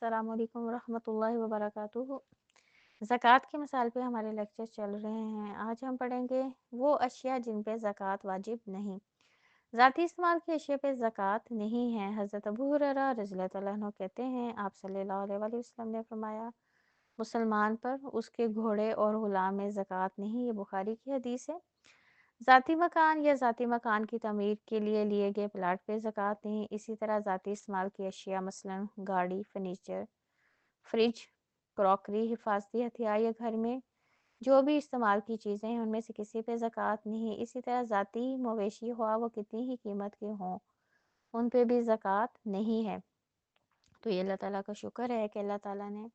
السلام علیکم ورحمۃ اللہ وبرکاتہ۔ زکوٰۃ کی مثال پہ ہمارے لیکچر چل رہے ہیں۔ آج ہم پڑھیں گے وہ اشیاء جن پہ زکوٰۃ واجب نہیں۔ ذاتی استعمال کی اشیاء پہ زکوٰۃ نہیں ہے۔ حضرت ابو ہریرہ رضی اللہ تعالیٰ عنہ کہتے ہیں آپ صلی اللہ علیہ وآلہ وسلم نے فرمایا مسلمان پر اس کے گھوڑے اور غلام میں زکوٰۃ نہیں۔ یہ بخاری کی حدیث ہے۔ ذاتی مکان یا ذاتی مکان کی تعمیر کے لیے لیے گئے پلاٹ پہ زکوٰۃ نہیں۔ اسی طرح ذاتی استعمال کی اشیاء مثلاً گاڑی، فرنیچر، فریج، کراکری، حفاظتی ہتھیار یا گھر میں جو بھی استعمال کی چیزیں ہیں ان میں سے کسی پہ زکوٰۃ نہیں۔ اسی طرح ذاتی مویشی ہوا وہ کتنی ہی قیمت کے ہوں ان پہ بھی زکوٰۃ نہیں ہے۔ تو یہ اللہ تعالیٰ کا شکر ہے کہ اللہ تعالیٰ نے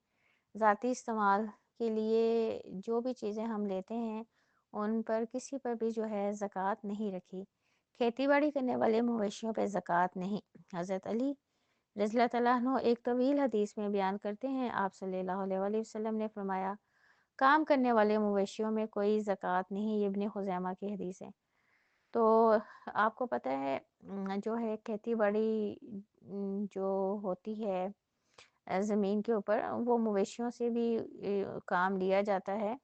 ذاتی استعمال کے لیے جو بھی چیزیں ہم لیتے ہیں ان پر کسی پر بھی جو ہے زکوٰۃ نہیں رکھی۔ کھیتی باڑی کرنے والے مویشیوں پہ زکوٰۃ نہیں۔ حضرت علی رضی اللہ تعالیٰ عنہ ایک طویل حدیث میں بیان کرتے ہیں آپ صلی اللہ علیہ وآلہ وسلم نے فرمایا کام کرنے والے مویشیوں میں کوئی زکوٰۃ نہیں۔ یہ ابن خزیمہ کی حدیث ہے۔ تو آپ کو پتہ ہے جو ہے کھیتی باڑی جو ہوتی ہے زمین کے اوپر وہ مویشیوں سے بھی کام لیا جاتا ہے۔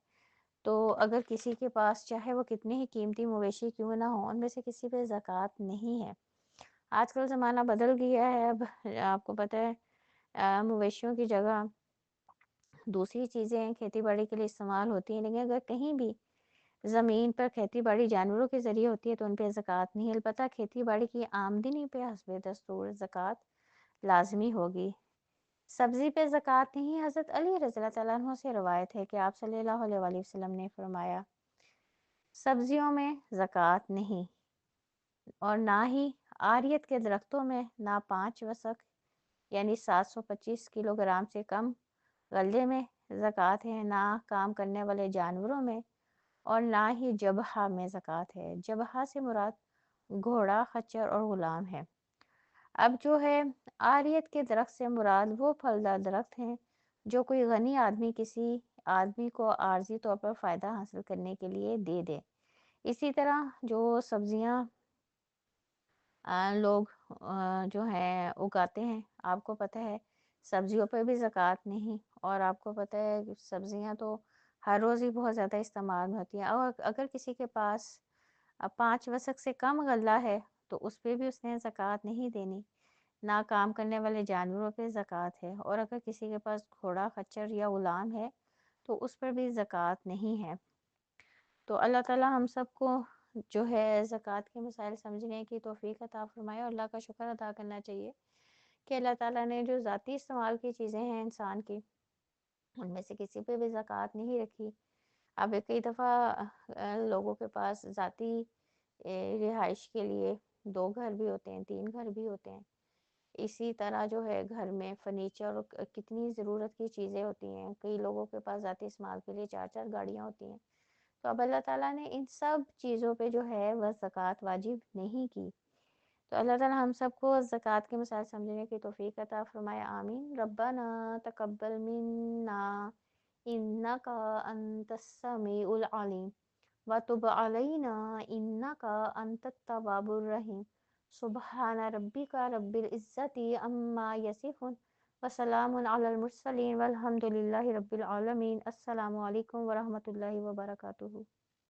تو اگر کسی کے پاس چاہے وہ کتنے ہی قیمتی مویشی کیوں نہ ہوں ان میں سے کسی پہ زکوٰۃ نہیں ہے۔ آج کل زمانہ بدل گیا ہے۔ اب آپ کو پتہ ہے مویشیوں کی جگہ دوسری چیزیں کھیتی باڑی کے لیے استعمال ہوتی ہیں، لیکن اگر کہیں بھی زمین پر کھیتی باڑی جانوروں کے ذریعے ہوتی ہے تو ان پہ زکوٰۃ نہیں۔ البتہ کھیتی باڑی کی آمدنی پہ حسب دستور زکوٰۃ لازمی ہوگی۔ سبزی پہ زکوٰۃ نہیں۔ حضرت علی رضی اللہ تعالیٰ عنہ سے روایت ہے کہ آپ صلی اللہ علیہ وآلہ وسلم نے فرمایا سبزیوں میں زکوٰۃ نہیں اور نہ ہی عاریت کے درختوں میں، نہ 5 وسق یعنی 725 کلو گرام سے کم غلے میں زکوٰۃ ہے، نہ کام کرنے والے جانوروں میں اور نہ ہی جبہہ میں زکوٰۃ ہے۔ جبہہ سے مراد گھوڑا، خچر اور غلام ہے۔ اب جو ہے عاریت کے درخت سے مراد وہ پھلدار درخت ہیں جو کوئی غنی آدمی کسی آدمی کو عارضی طور پر فائدہ حاصل کرنے کے لیے دے دے۔ اسی طرح جو سبزیاں لوگ جو ہیں اگاتے ہیں، آپ کو پتہ ہے سبزیوں پہ بھی زکوٰۃ نہیں، اور آپ کو پتہ ہے سبزیاں تو ہر روز ہی بہت زیادہ استعمال ہوتی ہیں، اور اگر کسی کے پاس 5 وسق سے کم غلہ ہے تو اس پہ بھی اس نے زکوٰۃ نہیں دینی۔ نہ کام کرنے والے جانوروں پہ زکوٰۃ ہے، اور اگر کسی کے پاس گھوڑا، خچر یا غلام ہے تو اس پر بھی زکوٰۃ نہیں ہے۔ تو اللہ تعالیٰ ہم سب کو جو ہے زکوٰۃ کے مسائل سمجھنے کی توفیق عطا فرمائے، اور اللہ کا شکر ادا کرنا چاہیے کہ اللہ تعالیٰ نے جو ذاتی استعمال کی چیزیں ہیں انسان کی ان میں سے کسی پہ بھی زکوٰۃ نہیں رکھی۔ اب کئی دفعہ لوگوں کے پاس ذاتی رہائش کے لیے 2 گھر بھی ہوتے ہیں، 3 گھر بھی ہوتے ہیں۔ اسی طرح جو ہے گھر میں فرنیچر اور کتنی ضرورت کی چیزیں ہوتی ہیں، کئی لوگوں کے پاس ذاتی استعمال کے لیے 4 گاڑیاں ہوتی ہیں۔ تو اب اللہ تعالیٰ نے ان سب چیزوں پہ جو ہے وہ زکوٰۃ واجب نہیں کی۔ تو اللہ تعالیٰ ہم سب کو زکوٰۃ کے مسائل سمجھنے کی توفیق عطا فرمائے، آمین۔ ربنا تقبل منا انک انت السمیع العلیم وتب علینا انک انت التواب الرحیم۔ سبحان ربک رب العزت عما یصفون وسلام علی المرسلین والحمد للہ رب العالمین۔ السلام علیکم ورحمۃ اللہ وبرکاتہ۔